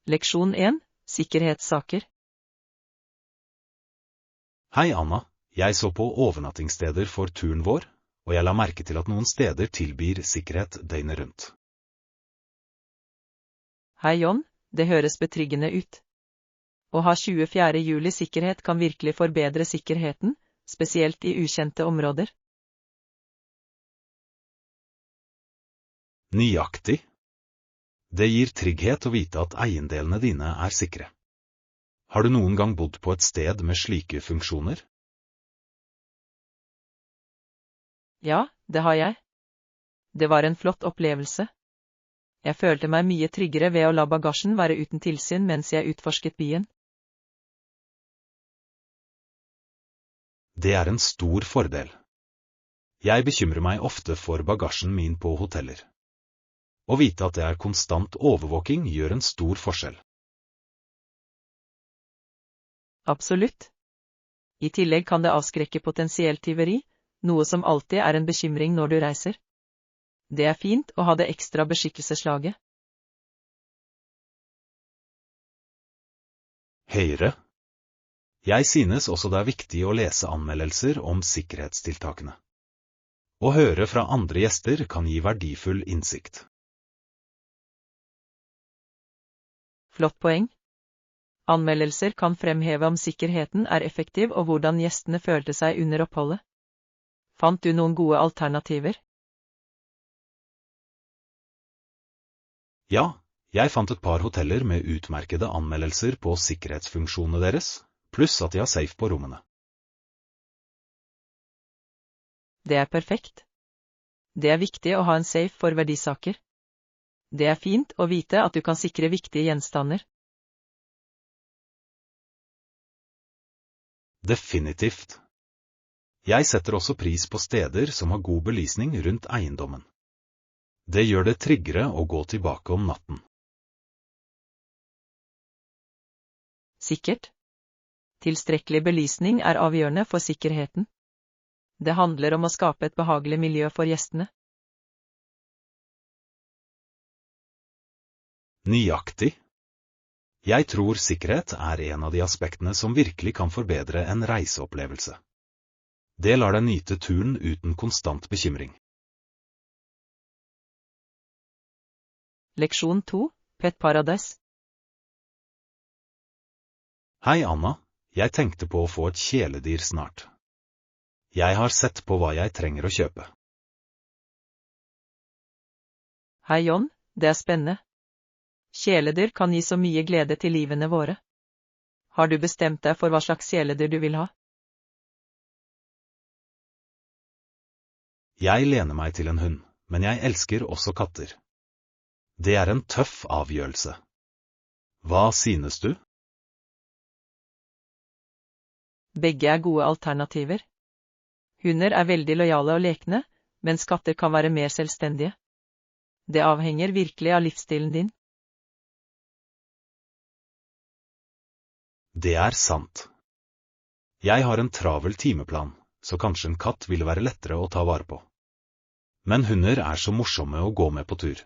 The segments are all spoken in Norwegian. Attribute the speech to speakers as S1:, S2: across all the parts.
S1: Leksjon 1. Sikkerhetssaker.
S2: Hei Anna, jeg så på overnattingssteder for turen vår, og jeg la merke til at noen steder tilbyr sikkerhet døgnet rundt.
S1: Hei John, det høres betryggende ut. Å ha 24. juli sikkerhet kan virkelig forbedre sikkerheten, spesielt i ukjente områder.
S2: Nøyaktig. Det gir trygghet å vite at eiendelene dine er sikre. Har du noen gang bodd på et sted med slike funksjoner?
S1: Ja, det har jeg. Det var en flott opplevelse. Jeg følte meg mye tryggere ved å la bagasjen være uten tilsyn mens jeg utforsket byen.
S2: Det er en stor fordel. Jeg bekymrer meg ofte for bagasjen min på hoteller. Å vite at det er konstant overvåking gjør en stor forskjell.
S1: Absolutt. I tillegg kan det avskrekke potensielt tyveri, noe som alltid er en bekymring når du reiser. Det er fint å ha det ekstra beskyttelseslaget.
S2: Høyre. Jeg synes også det er viktig å lese anmeldelser om sikkerhetstiltakene. Å høre fra andre gjester kan gi verdifull innsikt.
S1: Flott poeng. Anmeldelser kan fremheve om sikkerheten er effektiv og hvordan gjestene følte seg under oppholdet. Fant du noen gode alternativer?
S2: Ja, jeg fant et par hoteller med utmerkede anmeldelser på sikkerhetsfunksjonene deres, pluss at de har safe på rommene.
S1: Det er perfekt. Det er viktig å ha en safe for verdisaker. Det er fint å vite at du kan sikre viktige gjenstander.
S2: Definitivt. Jeg setter også pris på steder som har god belysning rundt eiendommen. Det gjør det tryggere å gå tilbake om natten.
S1: Sikkert. Tilstrekkelig belysning er avgjørende for sikkerheten. Det handler om å skape et behagelig miljø for gjestene.
S2: Nøyaktig. Jeg tror sikkerhet er en av de aspektene som virkelig kan forbedre en reiseopplevelse. Det lar deg nyte turen uten konstant bekymring.
S1: Leksjon 2. Pet Paradise.
S2: Hei Anna, jeg tenkte på å få et kjæledyr snart. Jeg har sett på hva jeg trenger å kjøpe.
S1: Hei John, det er spennende. Kjæledyr kan gi så mye glede til livene våre. Har du bestemt deg for hva slags kjæledyr du vil ha?
S2: Jeg lener meg til en hund, men jeg elsker også katter. Det er en tøff avgjørelse. Hva synes du?
S1: Begge er gode alternativer. Hunder er veldig lojale og lekne, mens katter kan være mer selvstendige. Det avhenger virkelig av livsstilen din.
S2: Det er sant. Jeg har en travel timeplan, så kanskje en katt ville være lettere å ta vare på. Men hunder er så morsomme å gå med på tur.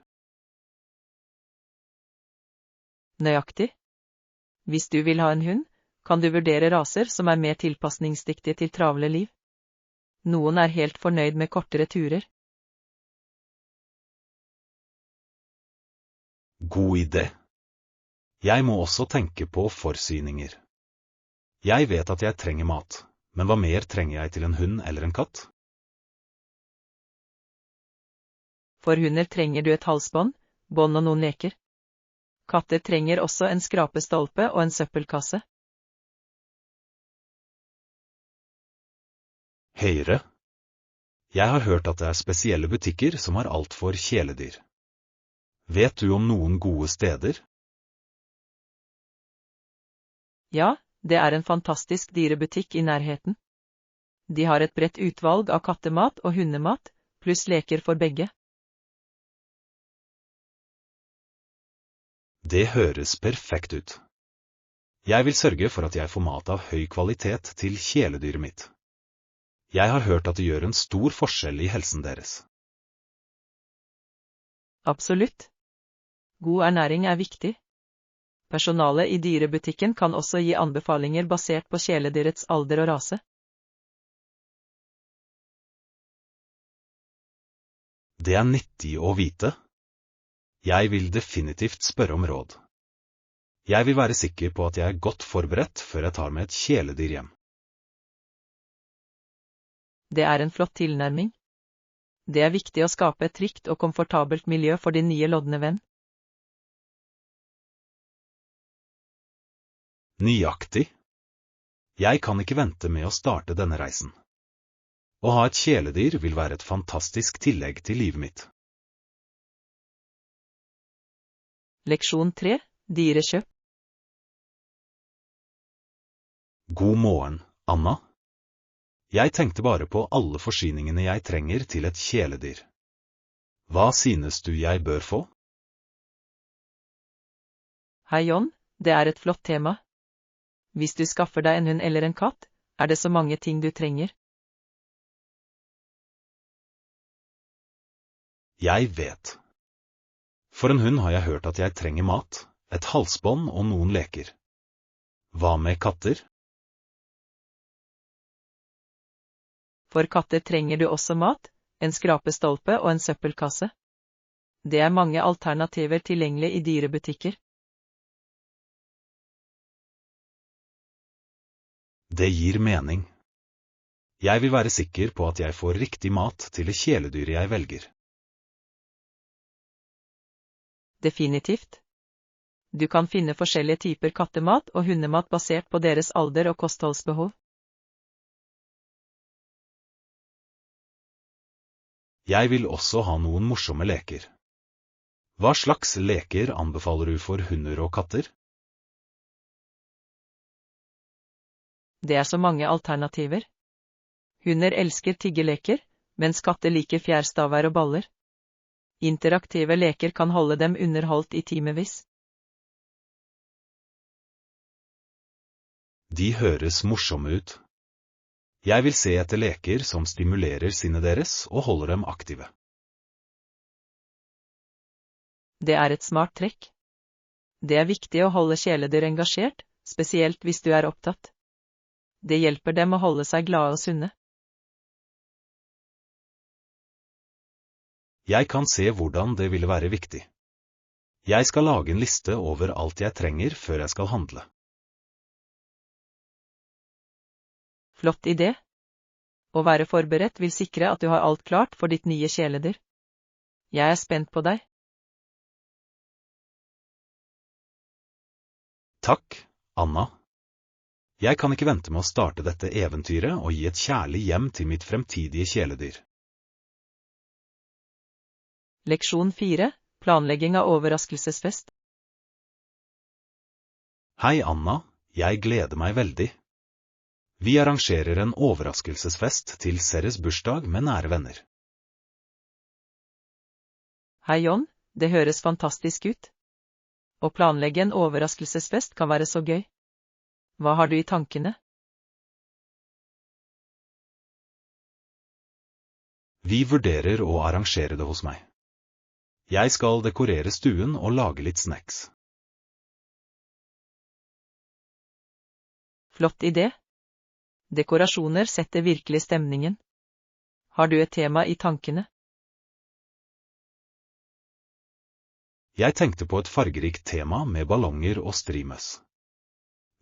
S1: Nøyaktig. Hvis du vil ha en hund, kan du vurdere raser som er mer tilpasningsdyktige til travle liv. Noen er helt fornøyd med kortere turer.
S2: God idé. Jeg må også tenke på forsyninger. Jeg vet at jeg trenger mat, men hva mer trenger jeg til en hund eller en katt?
S1: For hunder trenger du et halsbånd, bånd og noen leker. Katter trenger også en skrapestolpe og en søppelkasse.
S2: Høyre. Jeg har hørt at det er spesielle butikker som har alt for kjæledyr. Vet du om noen gode steder?
S1: Ja, det er en fantastisk dyrebutikk i nærheten. De har et bredt utvalg av kattemat og hundemat, pluss leker for begge.
S2: Det høres perfekt ut. Jeg vil sørge for at jeg får mat av høy kvalitet til kjæledyret mitt. Jeg har hørt at det gjør en stor forskjell i helsen deres.
S1: Absolutt. God ernæring er viktig. Personalet i dyrebutikken kan også gi anbefalinger basert på kjæledyrets alder og rase.
S2: Det er nyttig å vite. Jeg vil definitivt spørre om råd. Jeg vil være sikker på at jeg er godt forberedt før jeg tar med et kjæledyr hjem.
S1: Det er en flott tilnærming. Det er viktig å skape et trygt og komfortabelt miljø for din nye lodne venn.
S2: Nøyaktig. Jeg kan ikke vente med å starte denne reisen. Å ha et kjæledyr vil være et fantastisk tillegg til livet mitt.
S1: Leksjon 3. Dyrekjøp.
S2: God morgen, Anna. Jeg tenkte bare på alle forsyningene jeg trenger til et kjæledyr. Hva synes du jeg bør få?
S1: Hei John, det er et flott tema. Hvis du skaffer deg en hund eller en katt, er det så mange ting du trenger.
S2: Jeg vet. For en hund har jeg hørt at jeg trenger mat, et halsbånd og noen leker. Hva med katter?
S1: For katter trenger du også mat, en skrapestolpe og en søppelkasse. Det er mange alternativer tilgjengelig i dyrebutikker.
S2: Det gir mening. Jeg vil være sikker på at jeg får riktig mat til det kjæledyret jeg velger.
S1: Definitivt. Du kan finne forskjellige typer kattemat og hundemat basert på deres alder og kostholdsbehov.
S2: Jeg vil også ha noen morsomme leker. Hva slags leker anbefaler du for hunder og katter?
S1: Det er så mange alternativer. Hunder elsker tiggeleker, mens katter liker fjærstaver og baller. Interaktive leker kan holde dem underholdt i timevis.
S2: De høres morsomme ut. Jeg vil se etter leker som stimulerer sinnet deres og holder dem aktive.
S1: Det er et smart trekk. Det er viktig å holde kjæledyr engasjert, spesielt hvis du er opptatt. Det hjelper dem å holde seg glade og sunne.
S2: Jeg kan se hvordan det ville være viktig. Jeg skal lage en liste over alt jeg trenger før jeg skal handle.
S1: Flott idé. Å være forberedt vil sikre at du har alt klart for ditt nye kjæledyr. Jeg er spent på deg.
S2: Takk, Anna. Jeg kan ikke vente med å starte dette eventyret og gi et kjærlig hjem til mitt fremtidige kjæledyr.
S1: Leksjon 4. Planlegging av overraskelsesfest.
S2: Hei Anna, jeg gleder meg veldig. Vi arrangerer en overraskelsesfest til Ceres bursdag med nære venner.
S1: Hei John, det høres fantastisk ut. Å planlegge en overraskelsesfest kan være så gøy. Hva har du i tankene?
S2: Vi vurderer å arrangere det hos meg. Jeg skal dekorere stuen og lage litt snacks.
S1: Flott idé. Dekorasjoner setter virkelig stemningen. Har du et tema i tankene?
S2: Jeg tenkte på et fargerikt tema med ballonger og streamers.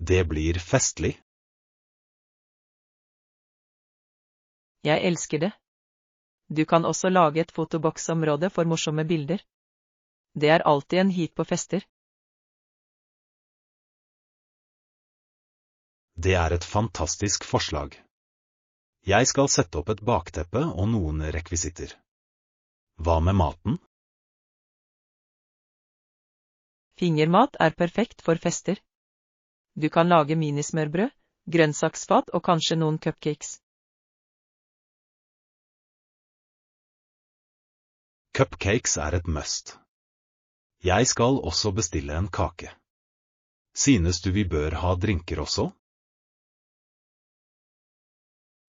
S2: Det blir festlig.
S1: Jeg elsker det. Du kan også lage et fotoboksområde for morsomme bilder. Det er alltid en hit på fester.
S2: Det er et fantastisk forslag. Jeg skal sette opp et bakteppe og noen rekvisitter. Hva med maten?
S1: Fingermat er perfekt for fester. Du kan lage minismørbrød, grønnsaksfat og kanskje noen cupcakes.
S2: Cupcakes er et must. Jeg skal også bestille en kake. Synes du vi bør ha drinker også?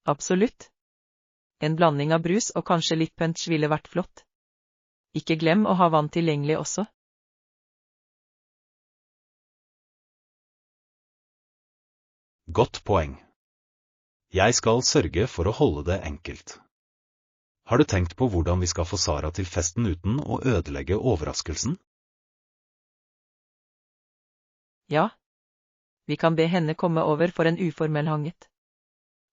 S1: Absolutt. En blanding av brus og kanskje litt punch ville vært flott. Ikke glem å ha vann tilgjengelig også.
S2: Godt poeng. Jeg skal sørge for å holde det enkelt. Har du tenkt på hvordan vi skal få Sara til festen uten å ødelegge overraskelsen?
S1: Ja. Vi kan be henne komme over for en uformell hanget.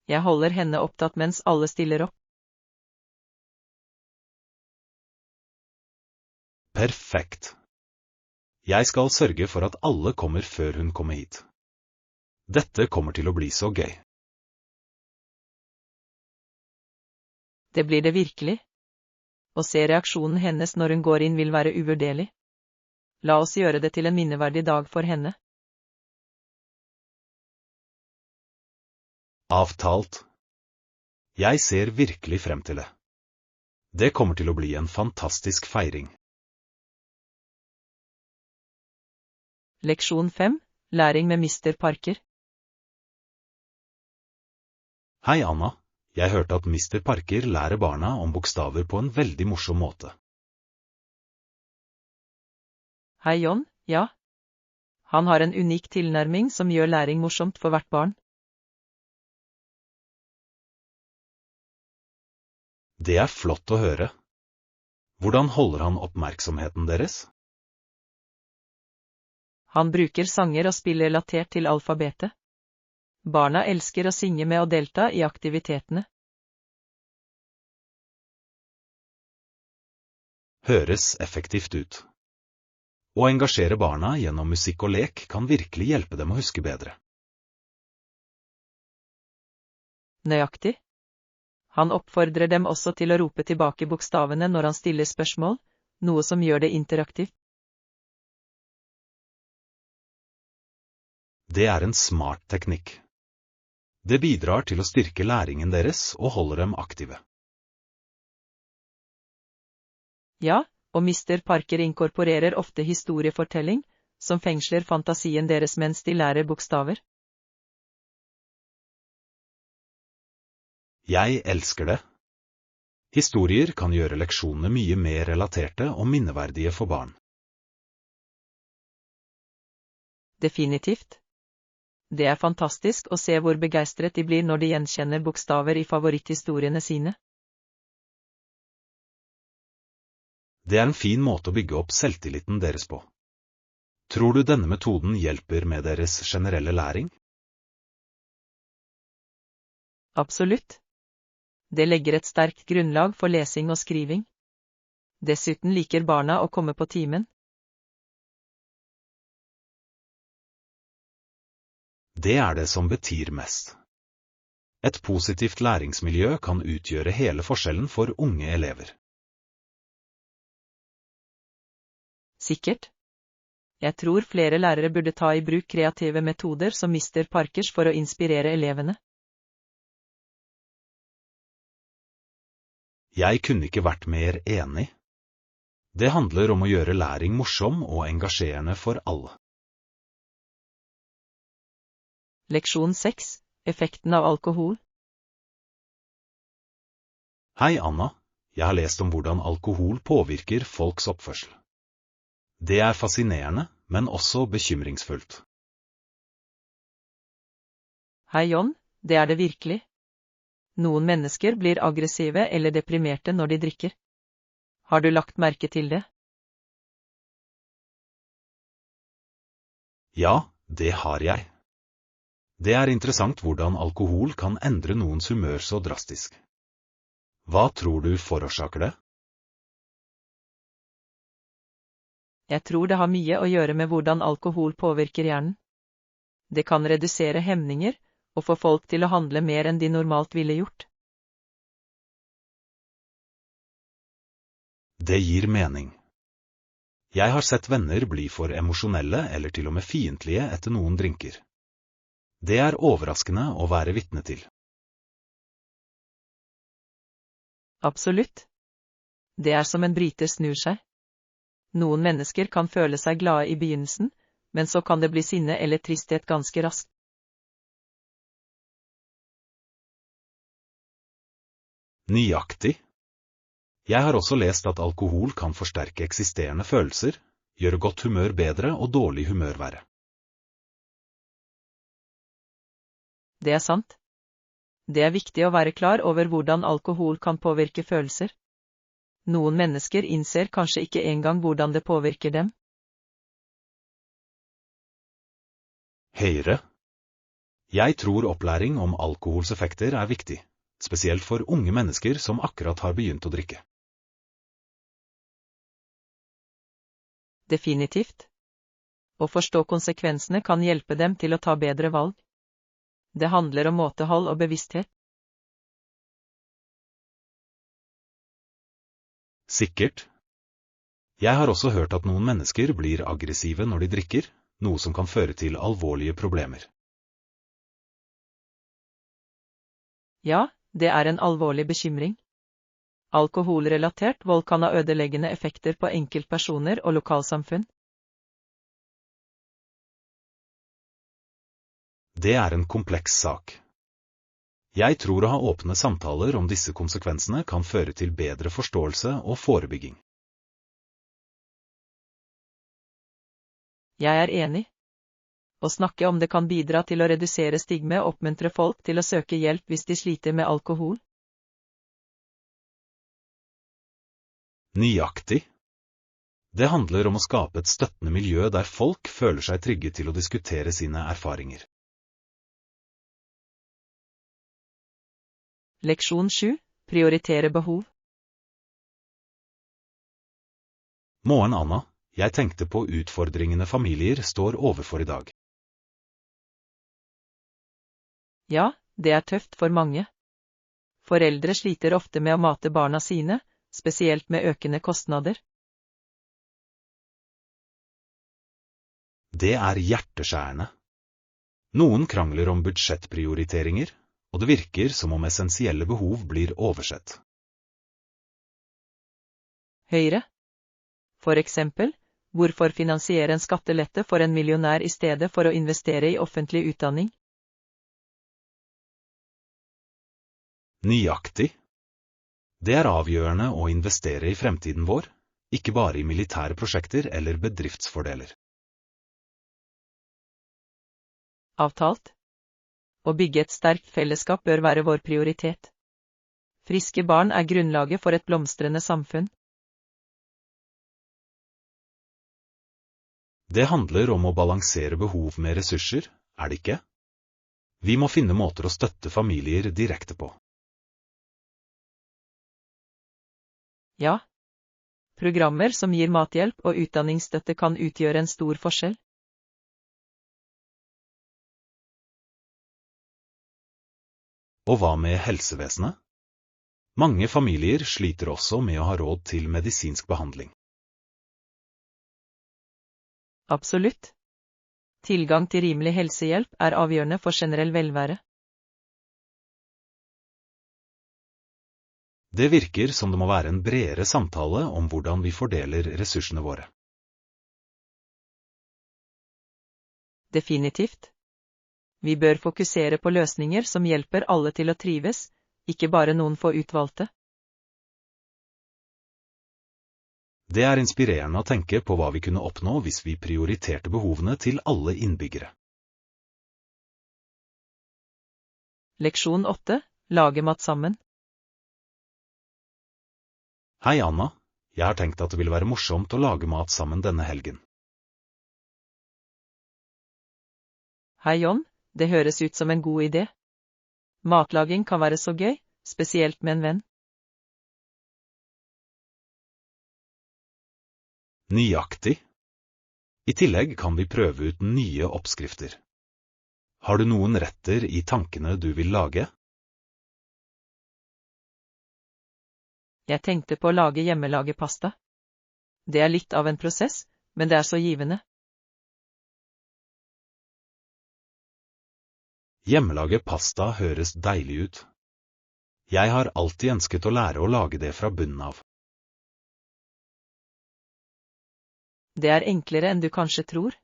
S1: Jeg holder henne opptatt mens alle stiller opp.
S2: Perfekt. Jeg skal sørge for at alle kommer før hun kommer hit. Dette kommer til å bli så gøy.
S1: Det blir det virkelig. Å se reaksjonen hennes når hun går inn vil være uvurderlig. La oss gjøre det til en minneverdig dag for henne.
S2: Avtalt. Jeg ser virkelig frem til det. Det kommer til å bli en fantastisk feiring.
S1: Leksjon 5. Læring med Mr. Parker.
S2: Hei, Anna. Jeg hørte at Mr. Parker lærer barna om bokstaver på en veldig morsom måte.
S1: Hei, John. Ja. Han har en unik tilnærming som gjør læring morsomt for hvert barn.
S2: Det er flott å høre. Hvordan holder han oppmerksomheten deres?
S1: Han bruker sanger og spill relatert til alfabetet. Barna elsker å synge med og delta i aktivitetene.
S2: Høres effektivt ut. Å engasjere barna gjennom musikk og lek kan virkelig hjelpe dem å huske bedre.
S1: Nøyaktig. Han oppfordrer dem også til å rope tilbake bokstavene når han stiller spørsmål, noe som gjør det interaktivt.
S2: Det er en smart teknikk. Det bidrar til å styrke læringen deres og holder dem aktive.
S1: Ja, og Mr. Parker inkorporerer ofte historiefortelling, som fengsler fantasien deres mens de lærer bokstaver.
S2: Jeg elsker det. Historier kan gjøre leksjonene mye mer relaterte og minneverdige for barn.
S1: Definitivt. Det er fantastisk å se hvor begeistret de blir når de gjenkjenner bokstaver i favoritthistoriene sine.
S2: Det er en fin måte å bygge opp selvtilliten deres på. Tror du denne metoden hjelper med deres generelle læring?
S1: Absolutt. Det legger et sterkt grunnlag for lesing og skriving. Dessuten liker barna å komme på timen.
S2: Det er det som betyr mest. Et positivt læringsmiljø kan utgjøre hele forskjellen for unge elever.
S1: Sikkert. Jeg tror flere lærere burde ta i bruk kreative metoder som Mr. Parkers for å inspirere elevene.
S2: Jeg kunne ikke vært mer enig. Det handler om å gjøre læring morsom og engasjerende for alle.
S1: Leksjon 6. Effekten av alkohol.
S2: Hei, Anna. Jeg har lest om hvordan alkohol påvirker folks oppførsel. Det er fascinerende, men også bekymringsfullt.
S1: Hei, John. Det er det virkelig. Noen mennesker blir aggressive eller deprimerte når de drikker. Har du lagt merke til det?
S2: Ja, det har jeg. Det er interessant hvordan alkohol kan endre noens humør så drastisk. Hva tror du forårsaker det?
S1: Jeg tror det har mye å gjøre med hvordan alkohol påvirker hjernen. Det kan redusere hemninger, og få folk til å handle mer enn de normalt ville gjort.
S2: Det gir mening. Jeg har sett venner bli for emosjonelle eller til og med fiendtlige etter noen drinker. Det er overraskende å være vitne til.
S1: Absolutt. Det er som en bryter snur seg. Noen mennesker kan føle seg glade i begynnelsen, men så kan det bli sinne eller tristhet ganske raskt.
S2: Nøyaktig. Jeg har også lest at alkohol kan forsterke eksisterende følelser, gjøre godt humør bedre og dårlig humør verre.
S1: Det er sant. Det er viktig å være klar over hvordan alkohol kan påvirke følelser. Noen mennesker innser kanskje ikke engang hvordan det påvirker dem.
S2: Høyre. Jeg tror opplæring om alkohols effekter er viktig, spesielt for unge mennesker som akkurat har begynt å drikke.
S1: Definitivt. Å forstå konsekvensene kan hjelpe dem til å ta bedre valg. Det handler om måtehold og bevissthet.
S2: Sikkert. Jeg har også hørt at noen mennesker blir aggressive når de drikker, noe som kan føre til alvorlige problemer.
S1: Ja, det er en alvorlig bekymring. Alkoholrelatert vold kan ha ødeleggende effekter på enkeltpersoner og lokalsamfunn.
S2: Det er en kompleks sak. Jeg tror å ha åpne samtaler om disse konsekvensene kan føre til bedre forståelse og forebygging.
S1: Jeg er enig. Å snakke om det kan bidra til å redusere stigme og oppmuntre folk til å søke hjelp hvis de sliter med alkohol.
S2: Nøyaktig. Det handler om å skape et støttende miljø der folk føler seg trygge til å diskutere sine erfaringer.
S1: Leksjon 7. Prioritere behov.
S2: Morgen, Anna. Jeg tenkte på utfordringene familier står overfor i dag.
S1: Ja, det er tøft for mange. Foreldre sliter ofte med å mate barna sine, spesielt med økende kostnader.
S2: Det er hjerteskjærende. Noen krangler om budsjettprioriteringer, og det virker som om essensielle behov blir oversett.
S1: Høyre. For eksempel, hvorfor finansiere en skattelette for en millionær i stedet for å investere i offentlig utdanning?
S2: Nøyaktig. Det er avgjørende å investere i fremtiden vår, ikke bare i militære prosjekter eller bedriftsfordeler.
S1: Avtalt. Å bygge et sterkt fellesskap bør være vår prioritet. Friske barn er grunnlaget for et blomstrende samfunn.
S2: Det handler om å balansere behov med ressurser, er det ikke? Vi må finne måter å støtte familier direkte på.
S1: Ja. Programmer som gir mathjelp og utdanningsstøtte kan utgjøre en stor forskjell.
S2: Og hva med helsevesenet? Mange familier sliter også med å ha råd til medisinsk behandling.
S1: Absolutt. Tilgang til rimelig helsehjelp er avgjørende for generell velvære.
S2: Det virker som det må være en bredere samtale om hvordan vi fordeler ressursene våre.
S1: Definitivt. Vi bør fokusere på løsninger som hjelper alle til å trives, ikke bare noen få utvalgte.
S2: Det er inspirerende å tenke på hva vi kunne oppnå hvis vi prioriterte behovene til alle innbyggere.
S1: Leksjon 8. Lage mat sammen.
S2: Hei, Anna. Jeg har tenkt at det vil være morsomt å lage mat sammen denne helgen.
S1: Hei, John. Det høres ut som en god idé. Matlaging kan være så gøy, spesielt med en venn.
S2: Nøyaktig. I tillegg kan vi prøve ut nye oppskrifter. Har du noen retter i tankene du vil lage?
S1: Jeg tenkte på å lage hjemmelage pasta. Det er litt av en prosess, men det er så givende.
S2: Hjemmelage pasta høres deilig ut. Jeg har alltid ønsket å lære å lage det fra bunnen av.
S1: Det er enklere enn du kanskje tror.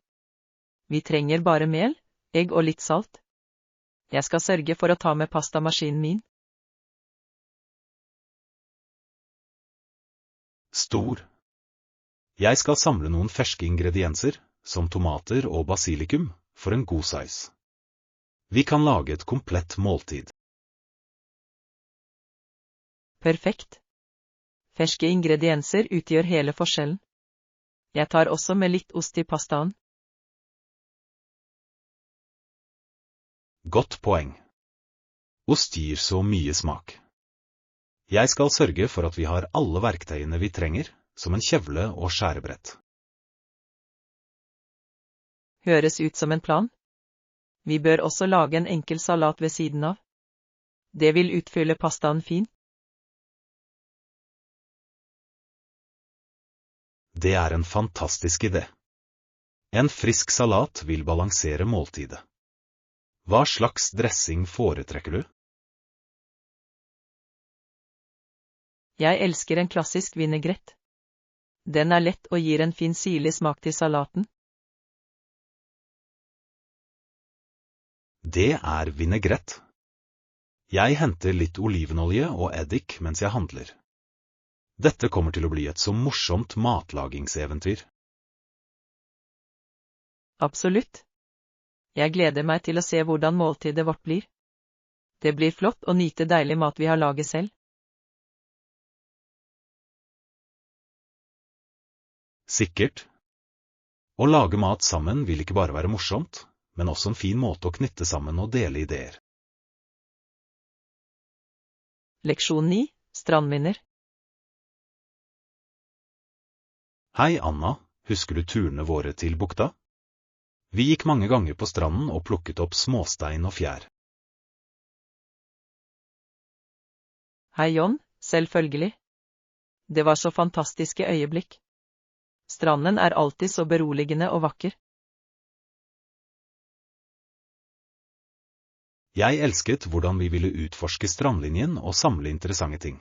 S1: Vi trenger bare mel, egg og litt salt. Jeg skal sørge for å ta med pastamaskinen min.
S2: Stor. Jeg skal samle noen ferske ingredienser, som tomater og basilikum, for en god saus. Vi kan lage et komplett måltid.
S1: Perfekt. Ferske ingredienser utgjør hele forskjellen. Jeg tar også med litt ost i pastaen.
S2: Godt poeng. Ost gir så mye smak. Jeg skal sørge for at vi har alle verktøyene vi trenger, som en kjevle og skjærebrett.
S1: Høres ut som en plan. Vi bør også lage en enkel salat ved siden av. Det vil utfylle pastaen fint.
S2: Det er en fantastisk idé. En frisk salat vil balansere måltidet. Hva slags dressing foretrekker du?
S1: Jeg elsker en klassisk vinaigrette. Den er lett og gir en fin syrlig smak til salaten.
S2: Det er vinaigrette. Jeg henter litt olivenolje og eddik mens jeg handler. Dette kommer til å bli et så morsomt matlagingseventyr.
S1: Absolutt. Jeg gleder meg til å se hvordan måltidet vårt blir. Det blir flott å nyte deilig mat vi har laget selv.
S2: Sikkert. Å lage mat sammen vil ikke bare være morsomt, men også en fin måte å knytte sammen og dele ideer.
S1: Leksjon 9. Strandminner.
S2: Hei Anna, husker du turene våre til bukta? Vi gikk mange ganger på stranden og plukket opp småstein og fjær.
S1: Hei John, selvfølgelig. Det var så fantastiske øyeblikk. Stranden er alltid så beroligende og vakker.
S2: Jeg elsket hvordan vi ville utforske strandlinjen og samle interessante ting.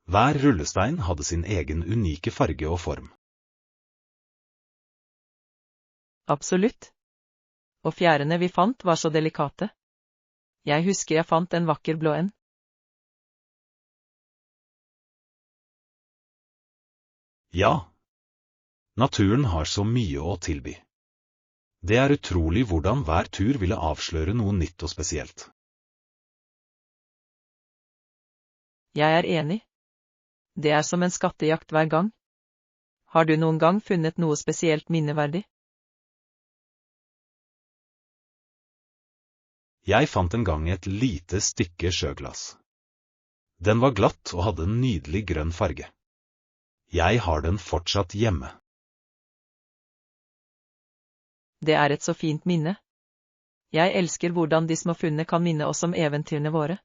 S2: Hver rullestein hadde sin egen unike farge og form.
S1: Absolutt. Og fjærene vi fant var så delikate. Jeg husker jeg fant en vakker blå en.
S2: Ja. Naturen har så mye å tilby. Det er utrolig hvordan hver tur ville avsløre noe nytt og spesielt.
S1: Jeg er enig. Det er som en skattejakt hver gang. Har du noen gang funnet noe spesielt minneverdig?
S2: Jeg fant en gang et lite stykke sjøglass. Den var glatt og hadde en nydelig grønn farge. Jeg har den fortsatt hjemme.
S1: Det er et så fint minne. Jeg elsker hvordan de små funnene kan minne oss om eventyrene våre.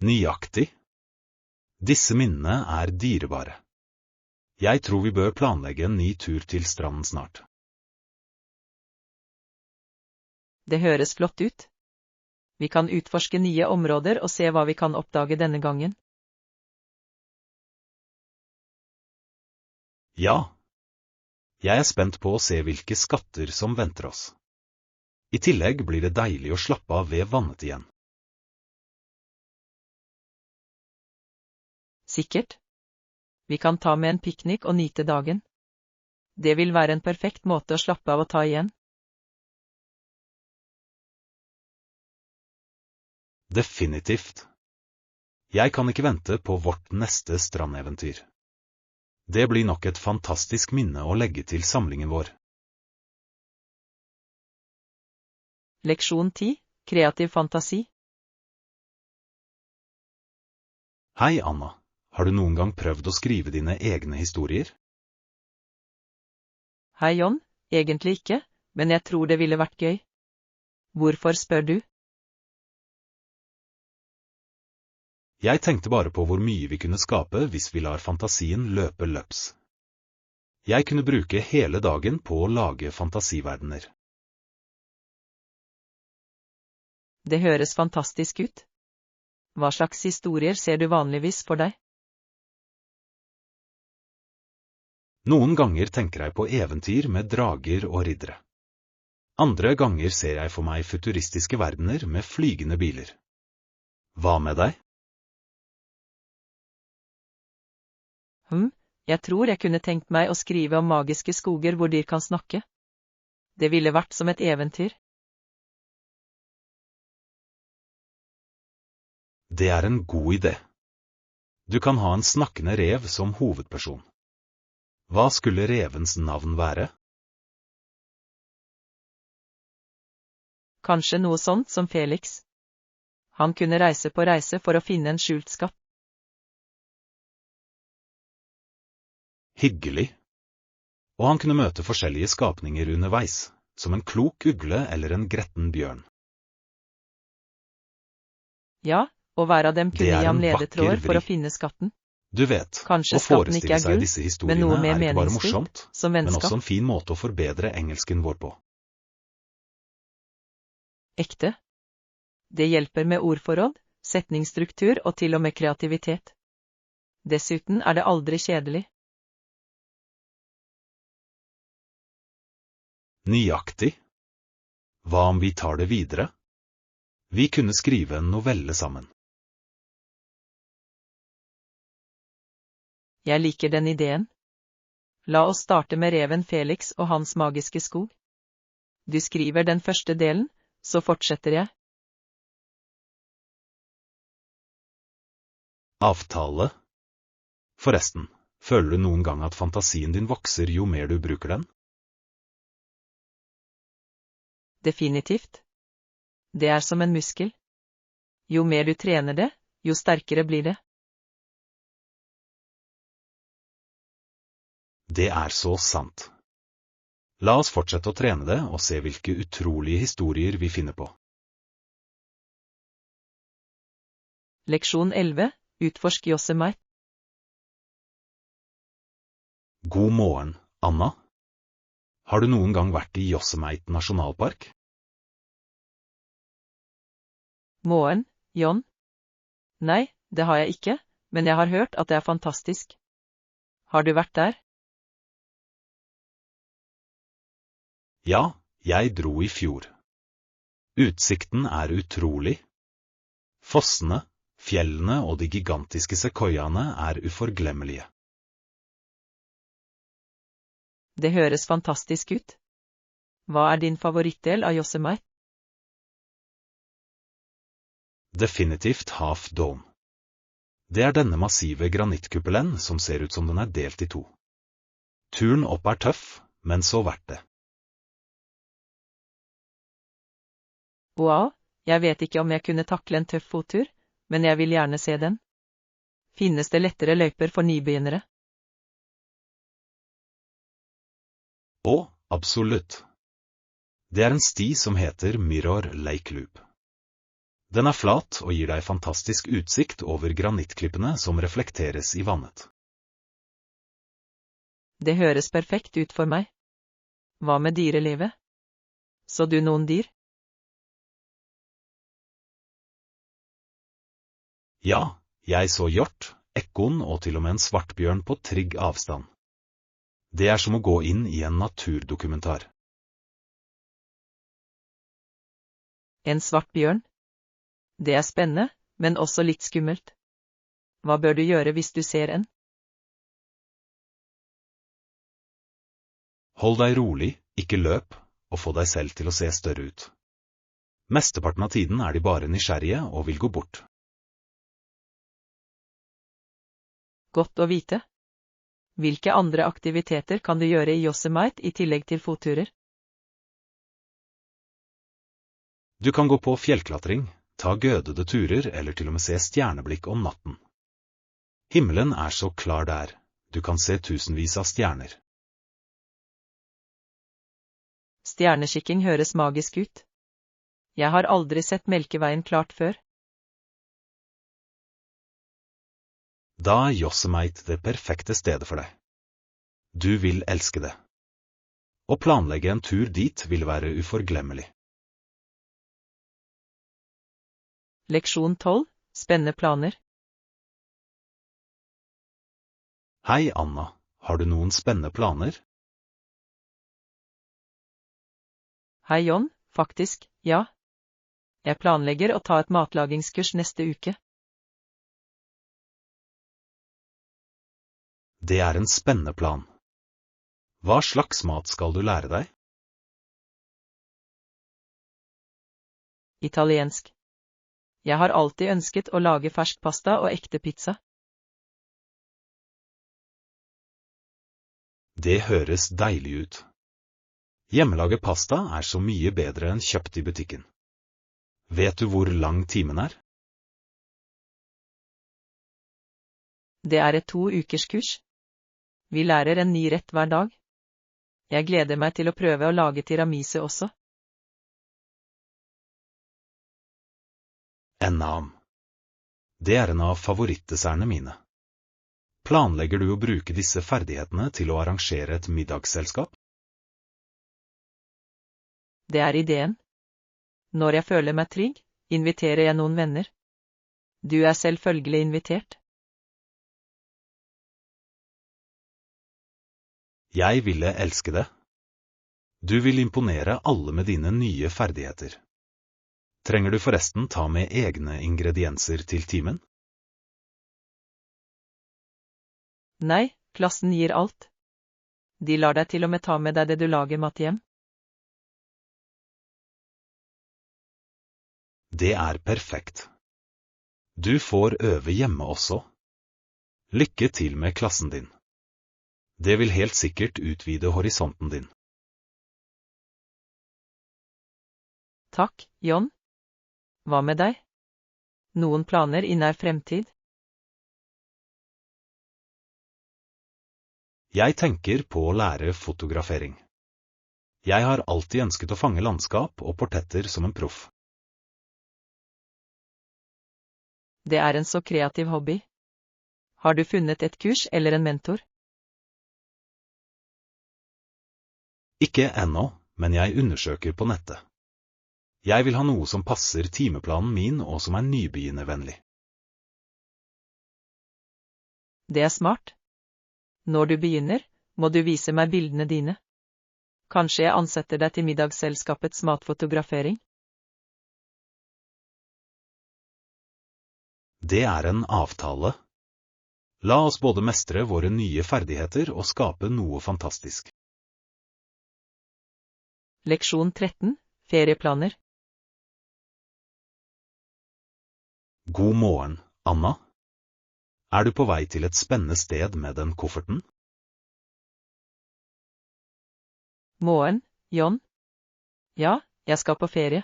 S2: Nøyaktig. Disse minnene er dyrebare. Jeg tror vi bør planlegge en ny tur til stranden snart.
S1: Det høres flott ut. Vi kan utforske nye områder og se hva vi kan oppdage denne gangen.
S2: Ja. Jeg er spent på å se hvilke skatter som venter oss. I tillegg blir det deilig å slappe av ved vannet igjen.
S1: Sikkert. Vi kan ta med en piknik og nyte dagen. Det vil være en perfekt måte å slappe av og ta igjen.
S2: Definitivt. Jeg kan ikke vente på vårt neste strandeventyr. Det blir nok et fantastisk minne å legge til samlingen vår.
S1: Leksjon 10. Kreativ fantasi.
S2: Hei Anna, har du noen gang prøvd å skrive dine egne historier?
S1: Hei John, egentlig ikke, men jeg tror det ville vært gøy. Hvorfor spør du?
S2: Jeg tenkte bare på hvor mye vi kunne skape hvis vi lar fantasien løpe løps. Jeg kunne bruke hele dagen på å lage fantasiverdener.
S1: Det høres fantastisk ut. Hva slags historier ser du vanligvis for deg?
S2: Noen ganger tenker jeg på eventyr med drager og riddere. Andre ganger ser jeg for meg futuristiske verdener med flygende biler. Hva med deg?
S1: Jeg tror jeg kunne tenkt meg å skrive om magiske skoger hvor dyr kan snakke. Det ville vært som et eventyr.
S2: Det er en god idé. Du kan ha en snakkende rev som hovedperson. Hva skulle revens navn være?
S1: Kanskje noe sånt som Felix. Han kunne reise på reise for å finne en skjult skatt.
S2: Hyggelig. Og han kunne møte forskjellige skapninger underveis, som en klok ugle eller en gretten bjørn.
S1: Ja, og hver av dem
S2: Det
S1: kunne
S2: er
S1: gi ham
S2: en vakker
S1: ledetråder for å
S2: vri.
S1: finne skatten.
S2: Du vet,
S1: Kanskje
S2: å
S1: skatten ikke
S2: forestille
S1: er
S2: seg
S1: gull,
S2: disse
S1: men
S2: historiene
S1: noe mer
S2: er ikke bare
S1: meningsfylt,
S2: morsomt,
S1: som
S2: men
S1: vennskap.
S2: også en fin måte å forbedre engelsken vår på.
S1: Ekte. Det hjelper med ordforråd, setningsstruktur og til og med kreativitet. Dessuten er det aldri kjedelig.
S2: Nøyaktig. Hva om vi tar det videre? Vi kunne skrive en novelle sammen.
S1: Jeg liker den ideen. La oss starte med reven Felix og hans magiske skog. Du skriver den første delen, så fortsetter jeg.
S2: Avtale. Forresten, føler du noen gang at fantasien din vokser jo mer du bruker den?
S1: Definitivt. Det er som en muskel. Jo mer du trener det, jo sterkere blir det.
S2: Det er så sant. La oss fortsette å trene det og se hvilke utrolige historier vi finner på.
S1: Leksjon 11. Utforsk Yosemite.
S2: God morgen, Anna. Har du noen gang vært i Yosemite nasjonalpark?
S1: Morgen, John? Nei, det har jeg ikke, men jeg har hørt at det er fantastisk. Har du vært der?
S2: Ja, jeg dro i fjor. Utsikten er utrolig. Fossene, fjellene og de gigantiske sekoiaene er uforglemmelige.
S1: Det høres fantastisk ut. Hva er din favorittdel av Yosemite?
S2: Definitivt Half Dome. Det er denne massive granittkuppelen som ser ut som den er delt i to. Turen opp er tøff, men så verdt det.
S1: Wow, jeg vet ikke om jeg kunne takle en tøff fottur, men jeg vil gjerne se den. Finnes det lettere løyper for nybegynnere?
S2: Å, absolutt. Det er en sti som heter Mirror Lake Loop. Den er flat og gir deg fantastisk utsikt over granittklippene som reflekteres i vannet.
S1: Det høres perfekt ut for meg. Hva med dyrelivet? Så du noen dyr?
S2: Ja, jeg så hjort, ekorn og til og med en svartbjørn på trygg avstand. Det er som å gå inn i en naturdokumentar.
S1: En svart bjørn? Det er spennende, men også litt skummelt. Hva bør du gjøre hvis du ser en?
S2: Hold deg rolig, ikke løp, og få deg selv til å se større ut. Mesteparten av tiden er de bare nysgjerrige og vil gå bort.
S1: Godt å vite. Hvilke andre aktiviteter kan du gjøre i Yosemite i tillegg til fotturer?
S2: Du kan gå på fjellklatring, ta gødede turer eller til og med se stjerneblikk om natten. Himmelen er så klar der, du kan se tusenvis av stjerner.
S1: Stjernekikking høres magisk ut. Jeg har aldri sett Melkeveien klart før.
S2: Da er Yosemite det perfekte stedet for deg. Du vil elske det. Å planlegge en tur dit vil være uforglemmelig.
S1: Leksjon 12. Spennende planer.
S2: Hei, Anna. Har du noen spennende planer?
S1: Hei, John. Faktisk, ja. Jeg planlegger å ta et matlagingskurs neste uke.
S2: Det er en spennende plan. Hva slags mat skal du lære deg?
S1: Italiensk. Jeg har alltid ønsket å lage fersk pasta og ekte pizza.
S2: Det høres deilig ut. Hjemmelaget pasta er så mye bedre enn kjøpt i butikken. Vet du hvor lang timen er?
S1: Det er et 2 ukers kurs. Vi lærer en ny rett hver dag. Jeg gleder meg til å prøve å lage tiramisu også.
S2: Ennam. Det er en av favorittdessertene mine. Planlegger du å bruke disse ferdighetene til å arrangere et middagsselskap?
S1: Det er ideen. Når jeg føler meg trygg, inviterer jeg noen venner. Du er selvfølgelig invitert.
S2: Jeg ville elske det. Du vil imponere alle med dine nye ferdigheter. Trenger du forresten ta med egne ingredienser til timen?
S1: Nei, klassen gir alt. De lar deg til og med ta med deg det du lager mat hjem.
S2: Det er perfekt. Du får øve hjemme også. Lykke til med klassen din. Det vil helt sikkert utvide horisonten din.
S1: Takk, John. Hva med deg? Noen planer i nær fremtid?
S2: Jeg tenker på å lære fotografering. Jeg har alltid ønsket å fange landskap og portretter som en proff.
S1: Det er en så kreativ hobby. Har du funnet et kurs eller en mentor?
S2: Ikke ennå, men jeg undersøker på nettet. Jeg vil ha noe som passer timeplanen min og som er nybegynnervennlig.
S1: Det er smart. Når du begynner, må du vise meg bildene dine. Kanskje jeg ansetter deg til middagsselskapets matfotografering?
S2: Det er en avtale. La oss både mestre våre nye ferdigheter og skape noe fantastisk.
S1: Leksjon 13. Ferieplaner.
S2: God morgen, Anna. Er du på vei til et spennende sted med den kofferten?
S1: Morgen, John. Ja, jeg skal på ferie.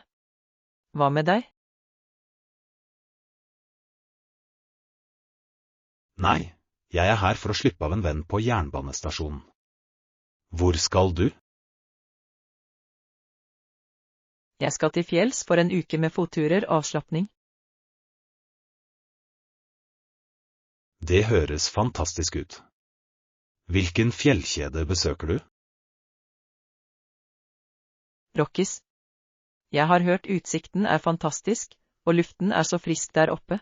S1: Hva med deg?
S2: Nei, jeg er her for å slippe av en venn på jernbanestasjonen. Hvor skal du?
S1: Jeg skal til fjells for en uke med fotturer og avslapning.
S2: Det høres fantastisk ut. Hvilken fjellkjede besøker du?
S1: Rockies. Jeg har hørt utsikten er fantastisk, og luften er så frisk der oppe.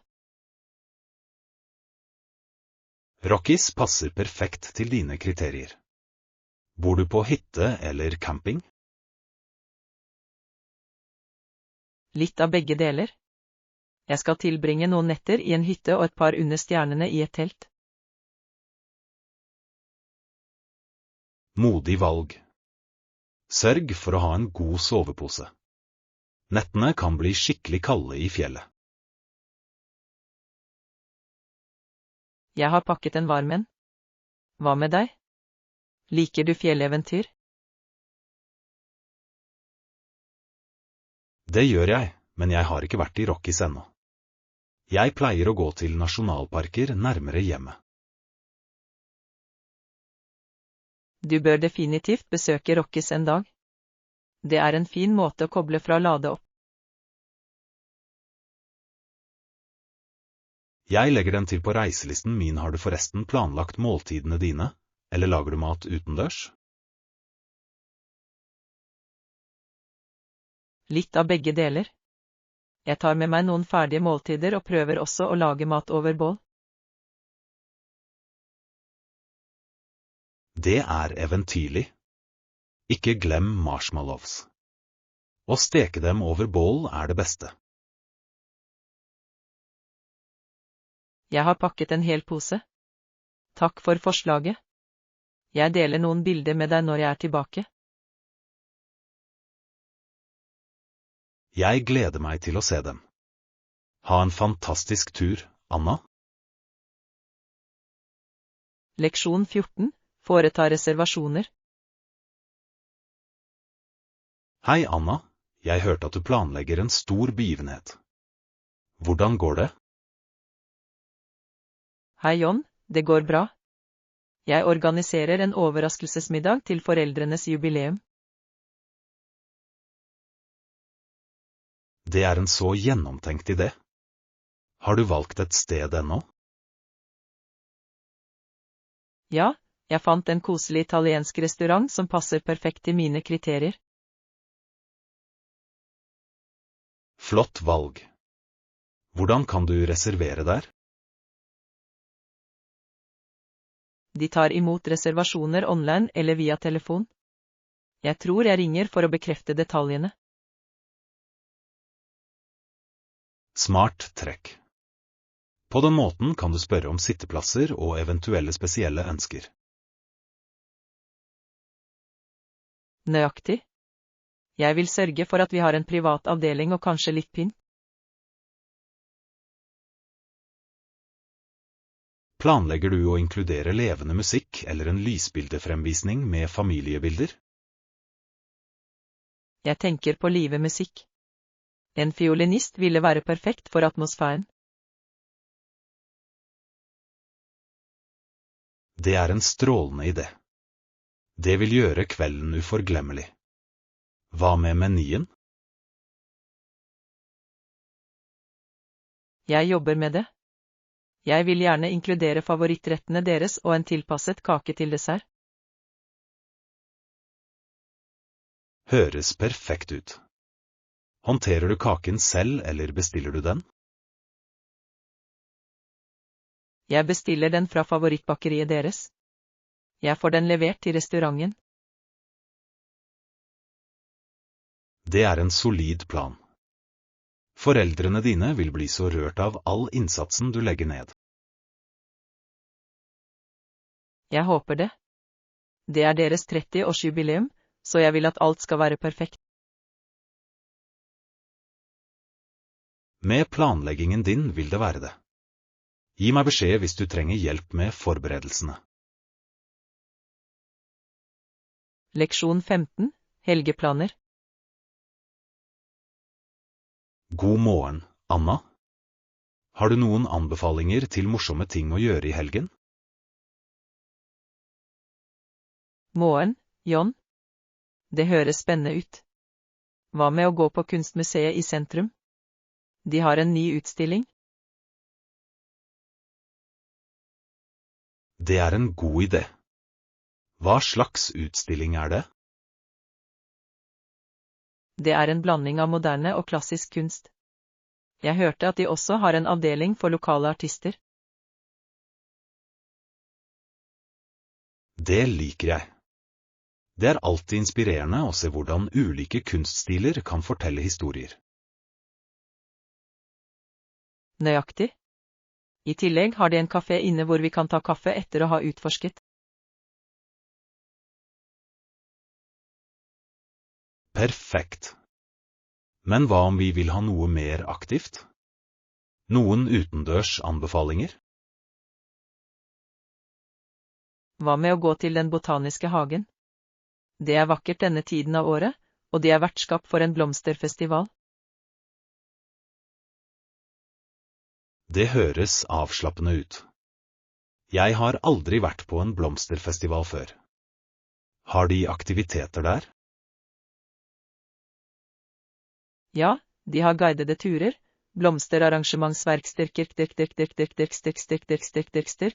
S2: Rockies passer perfekt til dine kriterier. Bor du på hytte eller camping?
S1: Litt av begge deler. Jeg skal tilbringe noen netter i en hytte og et par under stjernene i et telt.
S2: Modig valg. Sørg for å ha en god sovepose. Nettene kan bli skikkelig kalde i fjellet.
S1: Jeg har pakket en varm en. Hva med deg? Liker du fjelleventyr?
S2: Det gjør jeg, men jeg har ikke vært i Rockies ennå. Jeg pleier å gå til nasjonalparker nærmere hjemmet.
S1: Du bør definitivt besøke Rockies en dag. Det er en fin måte å koble fra og lade opp.
S2: Jeg legger den til på reiselisten min. Har du forresten planlagt måltidene dine, eller lager du mat utendørs?
S1: Litt av begge deler. Jeg tar med meg noen ferdige måltider og prøver også å lage mat over bål.
S2: Det er eventyrlig. Ikke glem marshmallows. Å steke dem over bål er det beste.
S1: Jeg har pakket en hel pose. Takk for forslaget. Jeg deler noen bilder med deg når jeg er tilbake.
S2: Jeg gleder meg til å se dem. Ha en fantastisk tur, Anna.
S1: Leksjon 14. Foreta reservasjoner.
S2: Hei, Anna. Jeg hørte at du planlegger en stor begivenhet. Hvordan går det?
S1: Hei, John. Det går bra. Jeg organiserer en overraskelsesmiddag til foreldrenes jubileum.
S2: Det er en så gjennomtenkt idé. Har du valgt et sted ennå?
S1: Ja, jeg fant en koselig italiensk restaurant som passer perfekt til mine kriterier.
S2: Flott valg. Hvordan kan du reservere der?
S1: De tar imot reservasjoner online eller via telefon. Jeg tror jeg ringer for å bekrefte detaljene.
S2: Smart trekk. På den måten kan du spørre om sitteplasser og eventuelle spesielle ønsker.
S1: Nøyaktig. Jeg vil sørge for at vi har en privat avdeling og kanskje litt pynt.
S2: Planlegger du å inkludere levende musikk eller en lysbildefremvisning med familiebilder?
S1: Jeg tenker på live musikk. En fiolinist ville være perfekt for atmosfæren.
S2: Det er en strålende idé. Det vil gjøre kvelden uforglemmelig. Hva med menyen?
S1: Jeg jobber med det. Jeg vil gjerne inkludere favorittrettene deres og en tilpasset kake til dessert.
S2: Høres perfekt ut. Håndterer du kaken selv, eller bestiller du den?
S1: Jeg bestiller den fra favorittbakeriet deres. Jeg får den levert til restauranten.
S2: Det er en solid plan. Foreldrene dine vil bli så rørt av all innsatsen du legger ned.
S1: Jeg håper det. Det er deres 30-årsjubileum, så jeg vil at alt skal være perfekt.
S2: Med planleggingen din vil det være det. Gi meg beskjed hvis du trenger hjelp med forberedelsene.
S1: Leksjon 15. Helgeplaner.
S2: God morgen, Anna. Har du noen anbefalinger til morsomme ting å gjøre i helgen?
S1: Morgen, John. Det høres spennende ut. Hva med å gå på kunstmuseet i sentrum? De har en ny utstilling.
S2: Det er en god idé. Hva slags utstilling er det?
S1: Det er en blanding av moderne og klassisk kunst. Jeg hørte at de også har en avdeling for lokale artister.
S2: Det liker jeg. Det er alltid inspirerende å se hvordan ulike kunststiler kan fortelle historier.
S1: Nøyaktig. I tillegg har de en kafé inne hvor vi kan ta kaffe etter å ha utforsket.
S2: Perfekt. Men hva om vi vil ha noe mer aktivt? Noen utendørs anbefalinger?
S1: Hva med å gå til den botaniske hagen? Det er vakkert denne tiden av året, og de er vertskap for en blomsterfestival.
S2: Det høres avslappende ut. Jeg har aldri vært på en blomsterfestival før. Har de aktiviteter der?
S1: Ja, de har guidede turer, blomsterarrangementsverkstyrker,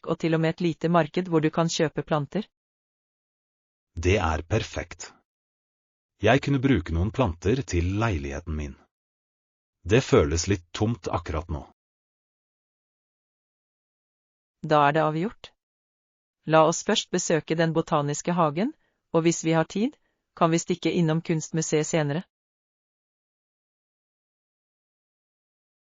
S1: og til og med et lite marked hvor du kan kjøpe planter.
S2: Det er perfekt. Jeg kunne bruke noen planter til leiligheten min. Det føles litt tomt akkurat nå.
S1: Da er det avgjort. La oss først besøke den botaniske hagen, og hvis vi har tid, kan vi stikke innom kunstmuseet senere.